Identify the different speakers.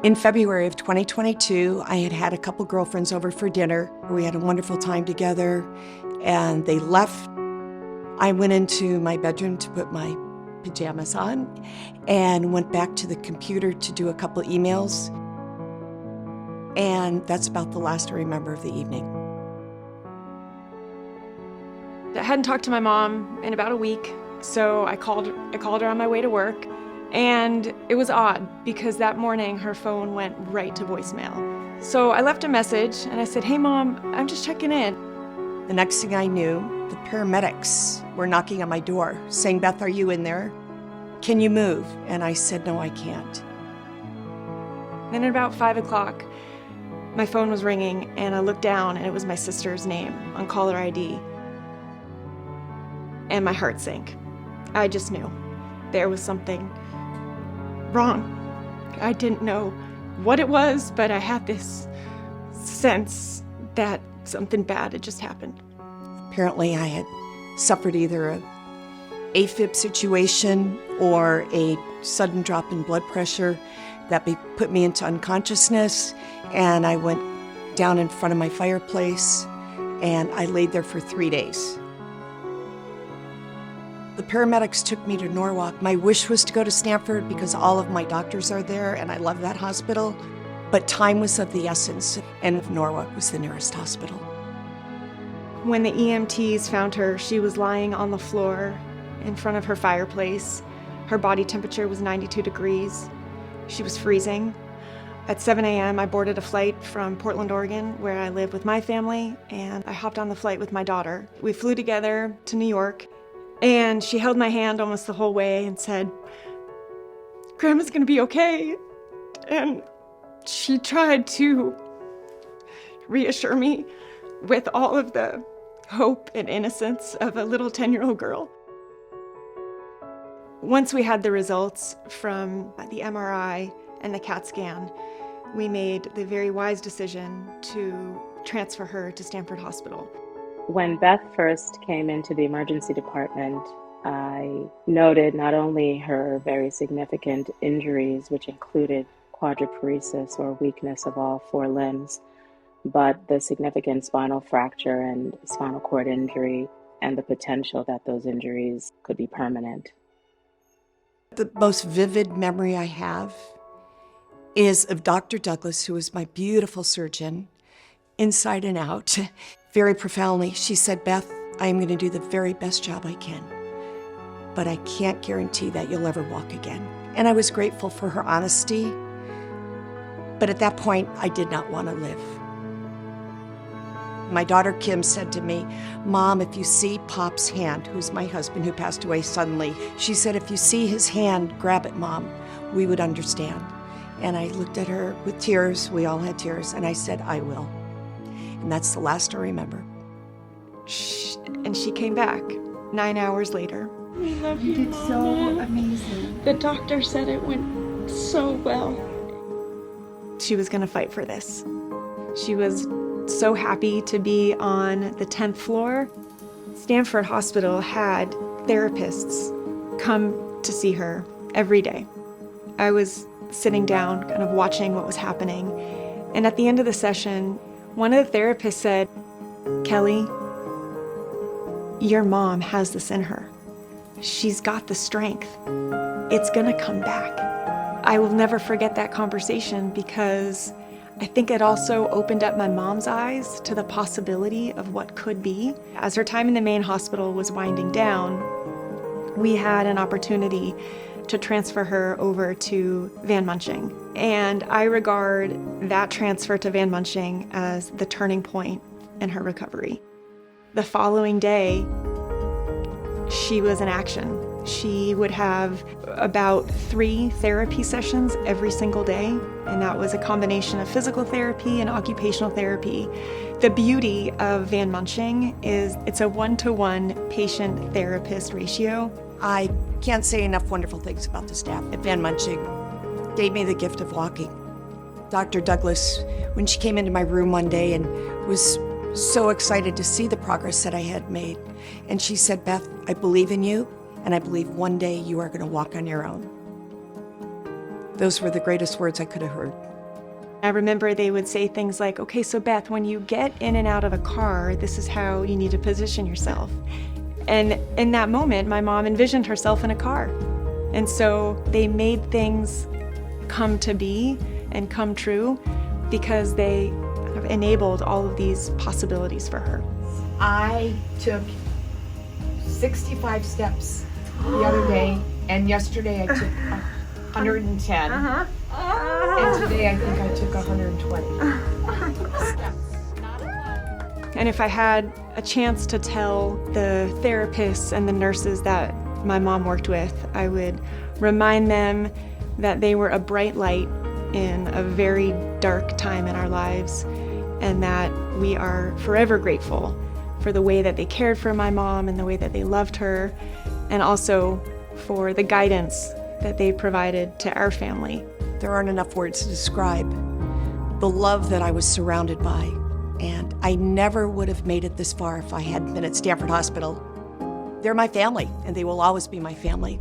Speaker 1: In February of 2022, I had had a couple girlfriends over for dinner. We had a wonderful time together, and they left. I went into my bedroom to put my pajamas on and went back to the computer to do a couple emails. And that's about the last I remember of the evening.
Speaker 2: I hadn't talked to my mom in about a week, so I called her on my way to work. And it was odd because that morning her phone went right to voicemail. So I left a message and I said, "Hey Mom, I'm just checking in."
Speaker 1: The next thing I knew, the paramedics were knocking on my door saying, "Beth, are you in there? Can you move?" And I said, "No, I can't."
Speaker 2: Then at about 5 o'clock, my phone was ringing and I looked down and it was my sister's name on caller ID. And my heart sank. I just knew there was something wrong. I didn't know what it was, but I had this sense that something bad had just happened.
Speaker 1: Apparently I had suffered either a AFib situation or a sudden drop in blood pressure that put me into unconsciousness, and I went down in front of my fireplace and I laid there for 3 days. The paramedics took me to Norwalk. My wish was to go to Stamford because all of my doctors are there and I love that hospital. But time was of the essence, and Norwalk was the nearest hospital.
Speaker 2: When the EMTs found her, she was lying on the floor in front of her fireplace. Her body temperature was 92 degrees. She was freezing. At 7 a.m., I boarded a flight from Portland, Oregon, where I live with my family, and I hopped on the flight with my daughter. We flew together to New York. And she held my hand almost the whole way and said, "Grandma's gonna be okay." And she tried to reassure me with all of the hope and innocence of a little 10-year-old girl. Once we had the results from the MRI and the CAT scan, we made the very wise decision to transfer her to Stamford Hospital.
Speaker 3: When Beth first came into the emergency department, I noted not only her very significant injuries, which included quadriparesis or weakness of all 4 limbs, but the significant spinal fracture and spinal cord injury and the potential that those injuries could be permanent.
Speaker 1: The most vivid memory I have is of Dr. Douglas, who was my beautiful surgeon, inside and out. Very profoundly, she said, "Beth, I am going to do the very best job I can, but I can't guarantee that you'll ever walk again." And I was grateful for her honesty, but at that point, I did not want to live. My daughter Kim said to me, "Mom, if you see Pop's hand," who's my husband who passed away suddenly, she said, "If you see his hand, grab it, Mom. We would understand." And I looked at her with tears. We all had tears. And I said, "I will." And that's the last I remember.
Speaker 2: And she came back 9 hours later.
Speaker 4: We love you, Mom.
Speaker 5: It's so amazing.
Speaker 4: The doctor said it went so well.
Speaker 2: She was going to fight for this. She was so happy to be on the 10th floor. Stamford Hospital had therapists come to see her every day. I was sitting down, kind of watching what was happening. And at the end of the session, one of the therapists said, "Kelly, your mom has this in her. She's got the strength. It's gonna come back." I will never forget that conversation because I think it also opened up my mom's eyes to the possibility of what could be. As her time in the main hospital was winding down, we had an opportunity to transfer her over to Van Munching. And I regard that transfer to Van Munching as the turning point in her recovery. The following day, she was in action. She would have about 3 therapy sessions every single day, and that was a combination of physical therapy and occupational therapy. The beauty of Van Munching is it's a 1-to-1 patient-therapist ratio.
Speaker 1: I can't say enough wonderful things about the staff at Van Munching. Gave me the gift of walking. Dr. Douglas, when she came into my room one day and was so excited to see the progress that I had made, and she said, "Beth, I believe in you, and I believe one day you are going to walk on your own." Those were the greatest words I could have heard.
Speaker 2: I remember they would say things like, okay, so Beth, when you get in and out of a car, this is how you need to position yourself. And in that moment, my mom envisioned herself in a car. And so they made things come to be and come true because they have enabled all of these possibilities for her.
Speaker 5: I took 65 steps the other day, and yesterday I took 110. And today I think I took 120 steps.
Speaker 2: And if I had a chance to tell the therapists and the nurses that my mom worked with, I would remind them that they were a bright light in a very dark time in our lives, and that we are forever grateful for the way that they cared for my mom and the way that they loved her, and also for the guidance that they provided to our family.
Speaker 1: There aren't enough words to describe the love that I was surrounded by, and I never would have made it this far if I hadn't been at Stamford Hospital. They're my family, and they will always be my family.